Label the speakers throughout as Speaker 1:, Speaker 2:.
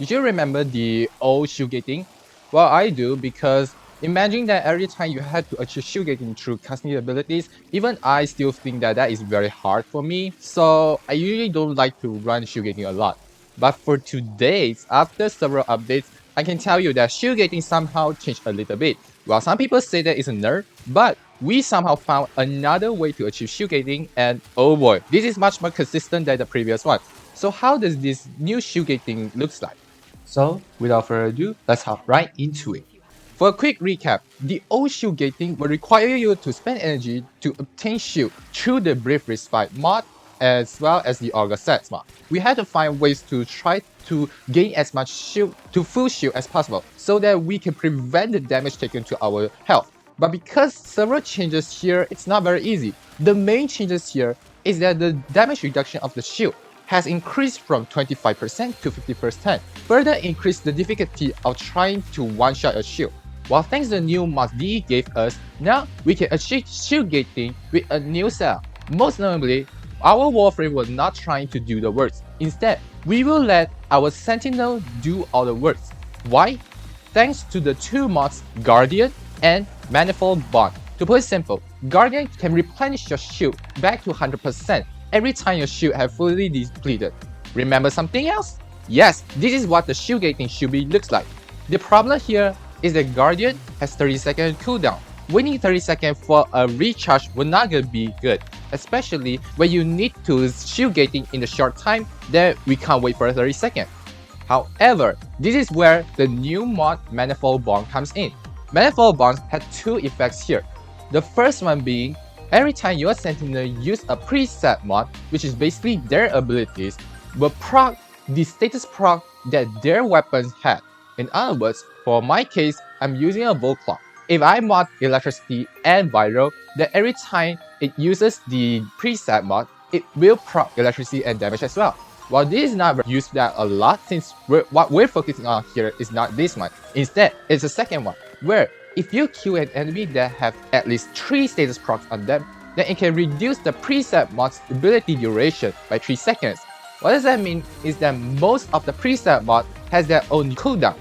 Speaker 1: Did you remember the old shield gating? Well, I do, because imagine that every time you had to achieve shield gating through custom abilities, even I still think that that is very hard for me, so I usually don't like to run shield gating a lot. But for today's, after several updates, I can tell you that shield gating somehow changed a little bit. Well, some people say that it's a nerf, but we somehow found another way to achieve shield gating, and oh boy, this is much more consistent than the previous one. So how does this new shield gating looks like? So, without further ado, let's hop right into it. For a quick recap, the old shield gating will require you to spend energy to obtain shield through the Brief Respite mod as well as the Augur Sets mod. We had to find ways to try to gain as much shield to full shield as possible so that we can prevent the damage taken to our health. But because several changes here, it's not very easy. The main changes here is that the damage reduction of the shield has increased from 25% to 50%, further increased the difficulty of trying to one-shot a shield. While thanks to the new mods DE gave us, now we can achieve shield gating with a new setup. Most notably, our Warframe was not trying to do the work. Instead, we will let our Sentinel do all the work. Why? Thanks to the two mods Guardian and Manifold Bond. To put it simple, Guardian can replenish your shield back to 100% every time your shield has fully depleted. Remember something else? Yes, this is what the shield gating should be looks like. The problem here is that Guardian has 30-second cooldown. Waiting 30 seconds for a recharge will not gonna be good, especially when you need to shield gating in a short time, then we can't wait for 30 seconds. However, this is where the new mod Manifold Bond comes in. Manifold Bonds had two effects here. The first one being, every time your Sentinel use a preset mod, which is basically their abilities, will proc the status proc that their weapons had. In other words, for my case, I'm using a Volt Clock. If I mod Electricity and Viral, then every time it uses the preset mod, it will proc Electricity and damage as well. While this is not used that a lot, since what we're focusing on here is not this one. Instead, it's the second one, where if you kill an enemy that have at least 3 status procs on them, then it can reduce the preset mod's ability duration by 3 seconds. What does that mean is that most of the preset mod has their own cooldown.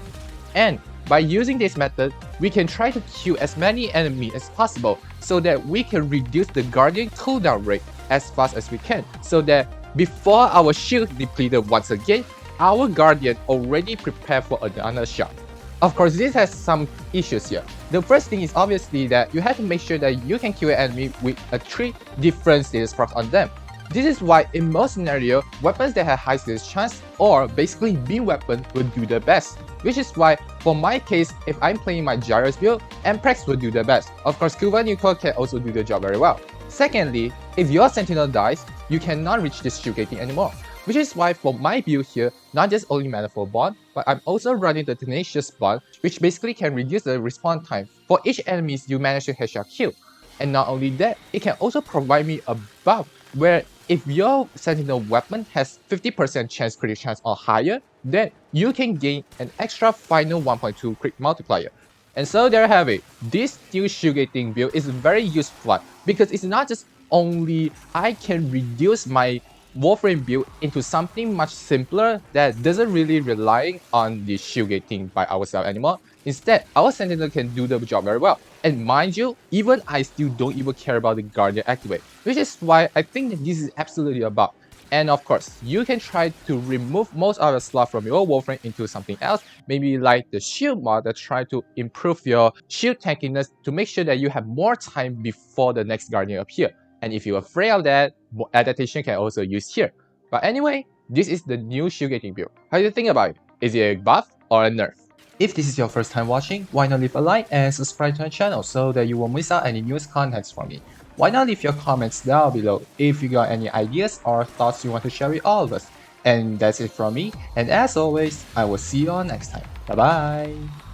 Speaker 1: And by using this method, we can try to kill as many enemies as possible so that we can reduce the Guardian cooldown rate as fast as we can, so that before our shield depleted once again, our Guardian already prepared for another shot. Of course, this has some issues here. The first thing is obviously that you have to make sure that you can kill an enemy with 3 different status procs on them. This is why in most scenarios, weapons that have high status chance or basically beam weapon will do the best. Which is why, for my case, if I'm playing my Gyros build, Emprex will do the best. Of course, Cuba Nuclear can also do the job very well. Secondly, if your Sentinel dies, you cannot reach this shield gating anymore. Which is why for my build here, not just only Manifold Bond, but I'm also running the Tenacious Bond, which basically can reduce the respawn time for each enemy you manage to headshot kill. And not only that, it can also provide me a buff where if your Sentinel weapon has 50% chance crit chance or higher, then you can gain an extra final 1.2 crit multiplier. And so there you have it. This new shield gating build is very useful because it's not just only I can reduce my Warframe build into something much simpler that doesn't really rely on the shield gating by ourselves anymore. Instead, our Sentinel can do the job very well. And mind you, even I still don't even care about the Guardian activate, which is why I think that this is absolutely a bug. And of course, you can try to remove most of the slot from your Warframe into something else, maybe like the shield mod that try to improve your shield tankiness to make sure that you have more time before the next Guardian appear. And if you're afraid of that, adaptation can also use here. But anyway, this is the new shield gating build. How do you think about it? Is it a buff or a nerf? If this is your first time watching, why not leave a like and subscribe to my channel so that you won't miss out any news contents from me. Why not leave your comments down below if you got any ideas or thoughts you want to share with all of us. And that's it from me, and as always, I will see you all next time. Bye bye!